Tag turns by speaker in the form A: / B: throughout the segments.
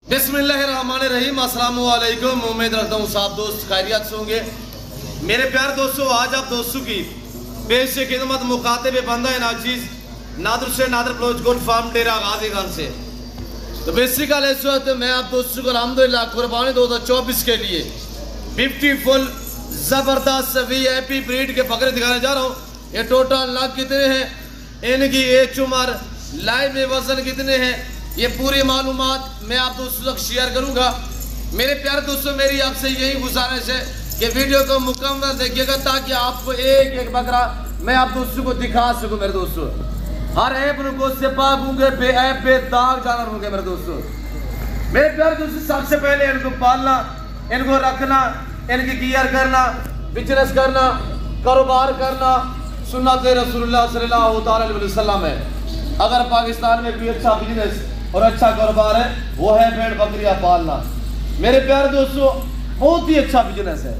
A: बिस्मिल्लाहिर्रहमानिर्रहीम। अस्सलाम वालेकुम। उम्मीद रखता हूँ सब दोस्त खैरियत से होंगे। मेरे प्यारे दोस्तों, आज आप दोस्तों की पेश खिदमत मुखातिब बंदा है नाचीज नादर से नादर ब्लोच गोट फार्म डेरा गाजी खान से। तो बेसिकली इस वक्त मैं आप दोस्तों को अल्हम्दुलिल्लाह कुर्बानी 2024 के लिए ब्यूटीफुल ज़बरदस्त VIP ब्रीड के बकरे दिखाने जा रहा हूँ। ये टोटल नाग कितने हैं, इनकी एज उम्र, लाइव में वजन कितने हैं, ये पूरी मालूमात मैं आप दोस्तों तक शेयर करूंगा। मेरे प्यारे दोस्तों, मेरी आपसे यही गुजारिश है कि वीडियो को मुकम्मल देखिएगा ताकि आपको एक एक बकरा मैं आप दोस्तों को दिखा सकूं। मेरे दोस्तों, हर ऐप को से पाक होंगे, बेऐब बेदाग जानवर होंगे। मेरे दोस्तों, मेरे प्यारे दोस्तों, सबसे पहले इनको पालना, इनको रखना, इनकी केयर करना, बिजनेस करना, कारोबार करना सुन्नत रसूलुल्लाह सल्लल्लाहु अलैहि वसल्लम है। अगर पाकिस्तान में कोई अच्छा बिजनेस और अच्छा कारोबार है वो है भेड़ बकरियां पालना। मेरे प्यारे दोस्तों, बहुत ही अच्छा बिजनेस है,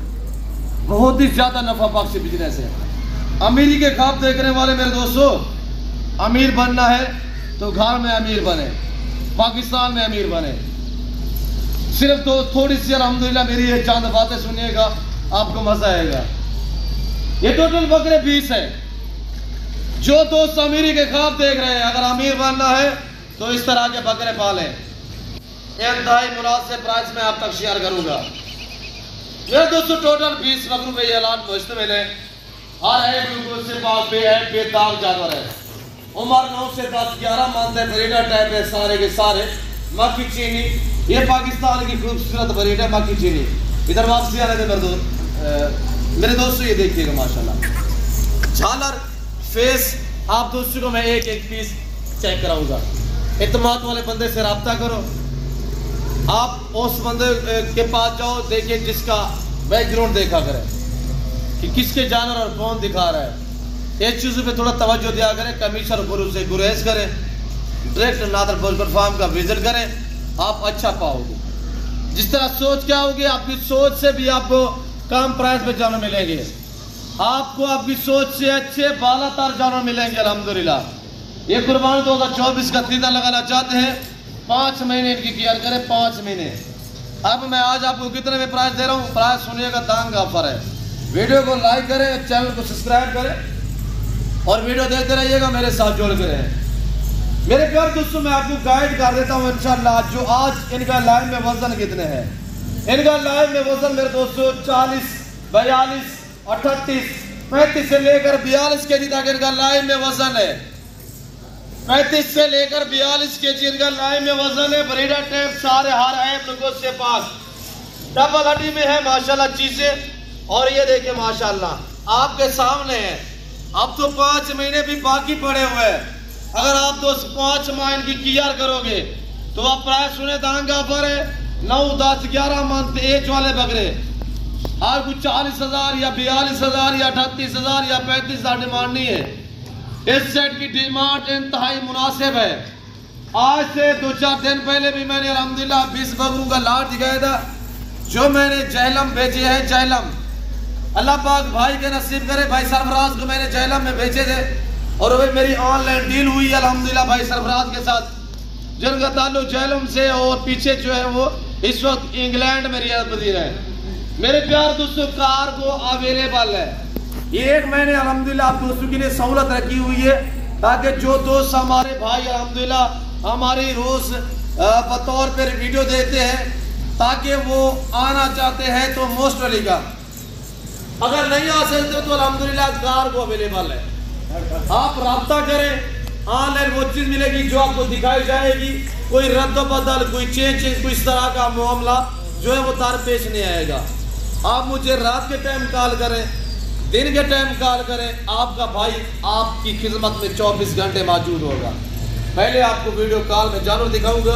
A: बहुत ही ज्यादा नफा बख्श बिजनेस है। अमीरी के ख्वाब देखने वाले मेरे दोस्तों, अमीर बनना है तो घर में अमीर बने, पाकिस्तान में अमीर बने। सिर्फ तो थोड़ी सी अल्हम्दुलिल्लाह मेरी ये चंद बातें सुनिएगा, आपको मजा आएगा। ये टोटल बकरे 20 है। जो दोस्त अमीरी के ख्वाब देख रहे हैं, अगर अमीर बनना है तो इस तरह के बकरे पालें। इंतहाई मुनासिब प्राइस में आप तक शेयर करूंगा। मेरे दोस्तों, टोटल 20 बकरों पे ये ऐलान मुश्तमिल है। हर एक से बेदाग जानवर है। उम्र 9 से 10-11 मंथ है। ब्रीडर टाइप है सारे के सारे। मक्खी चीनी, ये पाकिस्तान की खूबसूरत ब्रीड है मक्खी चीनी। इधर वापसी आने थे मेरे दोस्तों, ये देखिएगा माशाल्लाह झालर फेस। आप दोस्तों को मैं एक एक पीस चेक कराऊंगा। इत्मीनान वाले बंदे से रब्ता करो। आप उस बंदे के पास जाओ, देखिए जिसका बैकग्राउंड देखा करें कि किसके जानवर और कौन दिखा रहा है। इस चीज़ों पे थोड़ा तवज्जो दिया करें। कमीशन गुरु से गुरेज करें, डायरेक्ट नादर बोलकर फार्म का विजिट करें, आप अच्छा पाओगे। जिस तरह सोच क्या होगी, आपकी सोच से भी आपको कम प्राइस पे जानवर मिलेंगे। आपको आपकी सोच से अच्छे बालातर जानवर मिलेंगे अल्हम्दुलिल्लाह। ये कुर्बानी 2024 का खरीदा लगाना चाहते हैं, 5 महीने इनकी केयर करें, 5 महीने। अब मैं आज आपको कितने में प्राइस दे रहा हूँ, प्राइस सुनिएगा, दांग ऑफर है। वीडियो को लाइक करें, चैनल को सब्सक्राइब करें और वीडियो देखते रहिएगा, मेरे साथ जुड़ के रहें। मेरे प्यारे दोस्तों, मैं आपको गाइड कर देता हूँ इंशाल्लाह। जो आज इनका लाइव में वजन कितने हैं, इनका लाइव में वजन मेरे दोस्तों 40, 42, 38, 35 से लेकर 42 केजी तक इनका लाइव में वजन है। 35 से लेकर 42 केजी इनका लाइव में वजन है। ब्रीडर टाइप सारे हर ऐप लोगों से पास डबल हड्डी में है माशाल्लाह चीजें। और ये देखिए माशाल्लाह आपके सामने है। अब तो 5 महीने भी बाकी पड़े हुए हैं। अगर आप दोस्त 5 माह इनकी केयर करोगे तो आप प्राइस सुने दांग ऑफर है। 9, 10, 11 मंथ एज वाले बकरे आपको 40,000 या 42,000 या 38,000 या 35,000 डिमांड नहीं है। इस सेट की डिमांड इंतहाई मुनासिब है। आज से 2-4 दिन पहले भी मैंने अल्हम्दुलिल्लाह 20 बकरों का लाट दिखाया था, जो मैंने जहलम भेजे हैं। जहलम अल्लाह पाक भाई के नसीब करे। भाई सरफराज को मैंने जहलम में भेजे थे और वही मेरी ऑनलाइन डील हुई अल्हम्दुलिल्लाह भाई सरफराज के साथ, जिनका ताल्लुक जहलम से। और पीछे जो है वो इस वक्त इंग्लैंड में रियाद पजीर है। मेरे प्यार दोस्तों, कार्गो अवेलेबल है। ये एक मैंने अल्हम्दुलिल्लाह आप दोस्तों के लिए सहूलत रखी हुई है ताकि जो दोस्त हमारे भाई अल्हम्दुलिल्लाह हमारी रोज बतौर पर वीडियो देते हैं, ताकि वो आना चाहते हैं तो मोस्ट वेलकम। अगर नहीं आ सकते तो अल्हम्दुलिल्लाह कार्गो अवेलेबल है। आप रब्ता करें, ऑनलाइन वो चीज मिलेगी जो आपको दिखाई जाएगी। कोई रद्द बदल, कोई चेंज, कोई इस तरह का मामला जो है वो तार पेश नहीं आएगा। आप मुझे रात के टाइम कॉल करें, दिन के टाइम कॉल करें, आपका भाई आपकी खिदमत में 24 घंटे मौजूद होगा। पहले आपको वीडियो कॉल में जानवर दिखाऊंगा,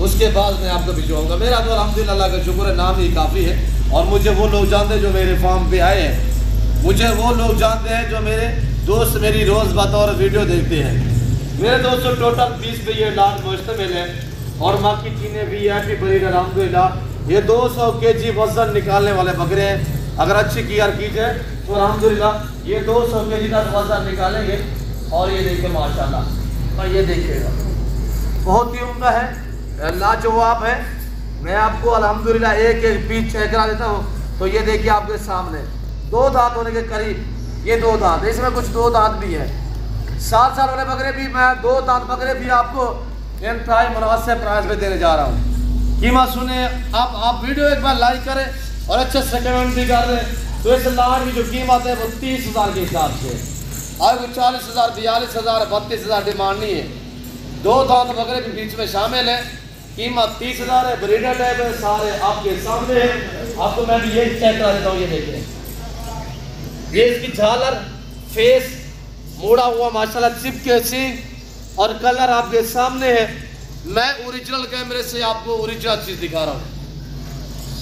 A: उसके बाद मैं आपको भिजवाऊंगा। मेरा तो अल्हम्दुलिल्लाह अल्लाह का शुक्र है, नाम ही काफ़ी है। और मुझे वो लोग जानते हैं जो मेरे फार्म पे आए हैं, मुझे वो लोग जानते हैं जो मेरे दोस्त मेरी रोज़ बतौर वीडियो देखते हैं। मेरे दोस्तों, टोटल 20 पे ये लाट मुश्तमिल है। और मक्खी चीनी VIP ब्रीड अल्हम्दुलिल्लाह ये 200 केजी वजन निकालने वाले बकरे हैं। अगर अच्छी केयर की जाए तो अल्हम्दुलिल्लाह ये 200 केजी तक वजन निकालेंगे। और ये देखिए माशाल्लाह, और ये देखिएगा बहुत ही उम्दा है, लाजवाब है। मैं आपको अल्हम्दुलिल्लाह एक एक पीस चेक करा देता हूँ। तो ये देखिए आपके सामने 2 दांत होने के करीब, ये 2 दांत, इसमें कुछ 2 दांत भी है। 7 साल वाले बकरे भी मैं 2 दांत बकरे भी आपको इंतहाई मुनासिब प्राइस पे देने जा रहा हूँ। कीमत सुने आप वीडियो एक बार लाइक करें और अच्छे से कमेंट भी कर दें। तो इस लाट की जो कीमत है वो 30,000 के हिसाब से, और कोई 40,000, 42,000, 32,000 डिमांड नहीं है। 2 दांत बकरे भी बीच में शामिल है। कीमत 30,000 है। ब्रीडर टाइप है, सारे आपके सामने है। आपको मैं भी ये चेक करा देता हूँ। ये देखिए, ये इसकी झालर, फेस मोड़ा हुआ माशाल्लाह, चिप के सींग और कलर आपके सामने है। मैं ओरिजिनल कैमरे से आपको ओरिजिनल चीज दिखा रहा हूँ।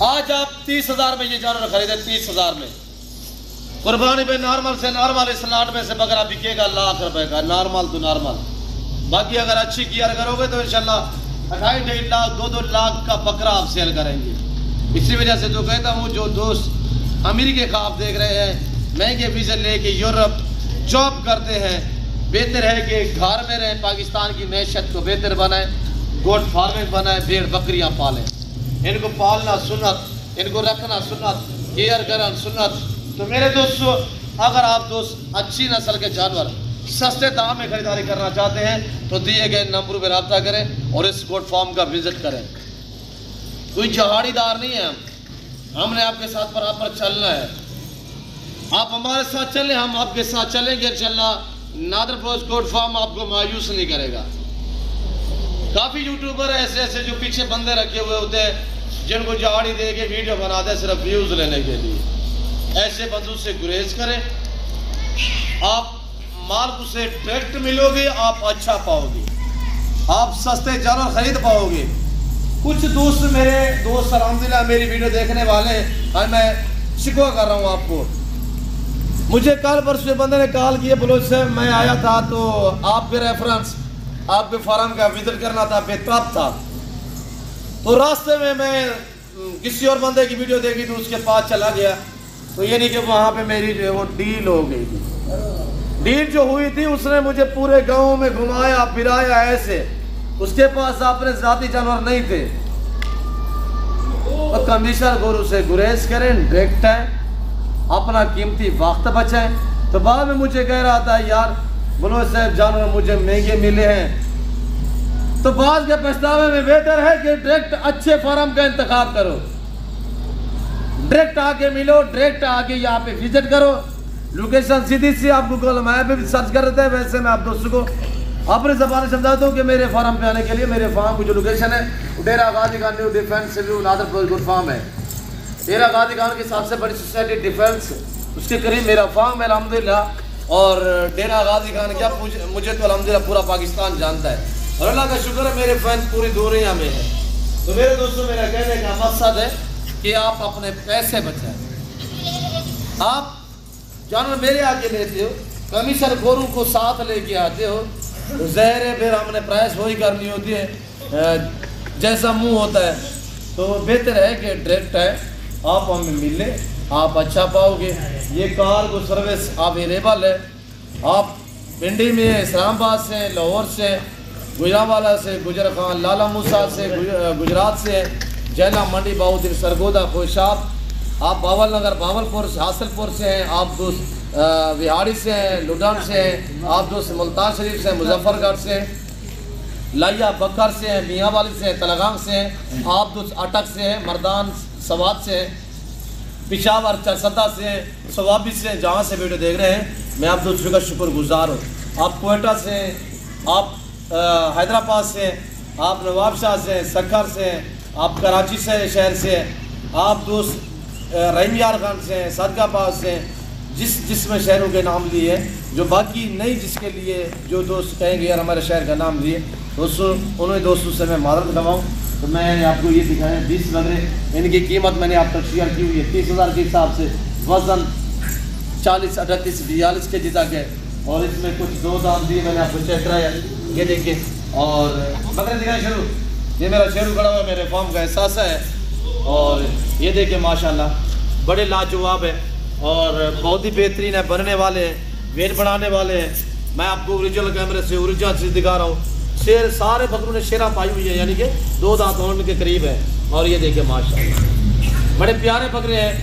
A: आज आप 30,000 में ये जानवर खरीदे, 30,000 में कुर्बानी पे नॉर्मल से नॉर्मल इस लाट में से बकरा बिकेगा लाख रुपए का, नॉर्मल तो नॉर्मल। बाकी अगर अच्छी केयर करोगे तो इंशाल्लाह 2.5 लाख 2 लाख का बकरा आप सेल करेंगे। इसी वजह से तो कहता हूँ, जो दोस्त अमेरिका का आप देख रहे हैं, महंगे वीज़ा लेके यूरोप जॉब करते हैं, बेहतर है कि घर में रहें, पाकिस्तान की मैशत को बेहतर बनाएं, गोट फार्मिंग बनाएं, भेड़ बकरियाँ पालें। इनको पालना सुन्नत, इनको रखना सुन्नत, केयर करना सुन्नत। तो मेरे दोस्तों, अगर आप दोस्त अच्छी नस्ल के जानवर सस्ते दाम में खरीदारी करना चाहते हैं तो दिए गए नंबर पर रब्ता करें और इस गोट फार्म का विजिट करें। कोई जहाड़ीदार नहीं है, हमने आपके साथ बराबर चलना है। आप हमारे साथ चलें, हम आपके साथ चलेंगे इंशाल्लाह। नादर बलोच गोट फार्म आपको मायूस नहीं करेगा। काफ़ी यूट्यूबर ऐसे जो पीछे बंदे रखे हुए होते हैं, जिनको जहाड़ी दे के वीडियो बनाते हैं सिर्फ व्यूज़ लेने के लिए। ऐसे बंदों से गुरेज करें। आप माल से डायरेक्ट मिलोगे, आप अच्छा पाओगे, आप सस्ते जानवर खरीद पाओगे। कुछ दोस्त मेरे दोस्त अल्हम्दुलिल्लाह मेरी वीडियो देखने वाले, और मैं शिकवा कर रहा हूँ आपको। मुझे कल परसों बंदे ने कॉल किया, बलोच साहब मैं आया था तो आपके रेफरेंस आपके फार्म का विजिट करना था, बेताब था। तो रास्ते में मैं किसी और बंदे की वीडियो देखी तो उसके पास चला गया। तो ये नहीं कि वहाँ पे मेरी जो है वो डील हो गई थी। डील जो हुई थी, उसने मुझे पूरे गांव में घुमाया फिराया ऐसे। उसके पास अपने जाती जानवर नहीं थे। तो कमिश्नर गुरु से गुरेज करें, डायरेक्ट है, अपना कीमती वक्त बचाएं। तो बाद में मुझे कह रहा था, यार बलोच साहब जानवर मुझे महंगे मिले हैं। तो बाद के पछतावे में बेहतर है कि डायरेक्ट अच्छे फार्म का इंतखाब करो, डायरेक्ट आके मिलो, डायरेक्ट आके यहाँ पे विजिट करो। लोकेशन सीधी सी आप गूगल मैप पे भी सर्च कर देते हैं। वैसे मैं आप दोस्तों को अपने ज़बान से समझाता हूँ कि मेरे फार्म पे आने के लिए मेरे फार्म की जो लोकेशन है, डेरा गाजी खान न्यू डिफेंस नादर बलोच गोट फार्म है। डेरा गाजी खान की सबसे बड़ी सोसाइटी डिफेंस, उसके करीब मेरा फार्म है अल्हम्दुलिल्लाह। और डेरा गाजी खान क्या मुझे तो अल्हम्दुलिल्लाह पूरा पाकिस्तान जानता है, और अल्लाह का शुक्र है मेरे फैन पूरी दुनिया में है। तो मेरे दोस्तों, मेरा कहने का मकसद है कि आप अपने पैसे बचाएं। आप जानवर मेरे आगे लेते हो, कमिश्नर गोरू को साथ लेके आते हो, तो ज़ाहिर है फिर हमने प्राइस वही करनी होती है, जैसा मुंह होता है। तो बेहतर है कि डायरेक्ट है, आप हमें मिले, आप अच्छा पाओगे। ये कार को सर्विस अवेलेबल है। आप पिंडी में, इस्लामाबाद से, लाहौर से, गुजरावाला से, गुजर खान, लाला मूसा से, गुजरात से, जैला मंडी, बाउद्दीन, सरगोदा, कोशाब, आप बावल नगर बावलपुर हासिलपुर से हैं, आप दोस्त विहाड़ी से हैं, लुधियाना से हैं, आप दोस्त मुल्तान शरीफ से, मुजफ्फरगढ़ से, लाइया बकर से हैं, मियाँ वाली से हैं, तलगाम से हैं, आप दोस्त अटक से हैं, मर्दान सवाद से हैं, पिशावर चरसदा से, सवाबी से, जहाँ से वीडियो देख रहे हैं, मैं आप दोस्तों का शुक्रगुजार हूँ। आप कोयटा से, आप हैदराबाद से, आप नवाबशाह से, सखर से, आप कराची से शहर से, आप दोस्त रहीम यार खान से, सदकाबाद से, जिसमें शहरों के नाम लिए, जो बाकी नहीं जिसके लिए जो दोस्त कहेंगे यार हमारे शहर का नाम लिए, दोस्तों उन्हें दोस्तों से मैं मादरत करवाऊँ। तो मैंने आपको ये दिखाया 20 बकरे, इनकी कीमत मैंने आप तक शेयर की हुई है 30,000 के हिसाब से। वजन 40, 38, 42 के जी तक है। और इसमें कुछ 2 दाम दिए मैंने आपको चेक कराया, ये देखिए। और बकरे दिखाए शेरू, ये मेरा शेरू खड़ा हुआ मेरे फार्म का एहसास है। और ये देखिए माशाल्लाह बड़े लाजवाब है और बहुत ही बेहतरीन है, बनने वाले हैं, वेट बढ़ाने वाले हैं। मैं आपको ओरिजिनल कैमरे से ओरिजिनल चीज़ दिखा रहा हूँ। शेर सारे बकरों ने शेरा पाई हुई है, यानी कि 2 दांत होने के करीब है। और ये देखिए माशाल्लाह बड़े प्यारे बकरे हैं।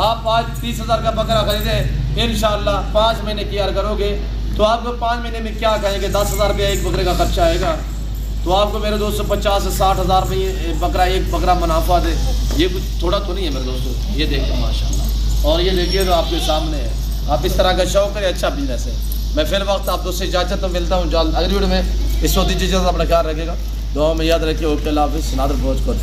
A: आप आज 30,000 का बकरा खरीदे, इंशाल्लाह 5 महीने की यार करोगे तो आपको 5 महीने में क्या कहेंगे 10,000 रुपया एक बकरे का खर्चा आएगा। तो आपको मेरे दोस्तों 50 से 60,000 में बकरा एक बकरा मुनाफा दे, ये कुछ थोड़ा तो नहीं है मेरे दोस्तों। ये देखिए माशाल्लाह, और ये देखिए तो आपके सामने है। आप इस तरह का शौक करें, अच्छा बिजनेस है। मैं फिर वक्त आप दोस्तों इजाज़त तो मिलता हूँ जल्द अगली वीडियो में। इस वक्त इजाज़त अपना ख्याल रखेगा, दुआ में याद रखिए। ओके, अल्लाह हाफ़िज़। नादर ब्लॉग्स को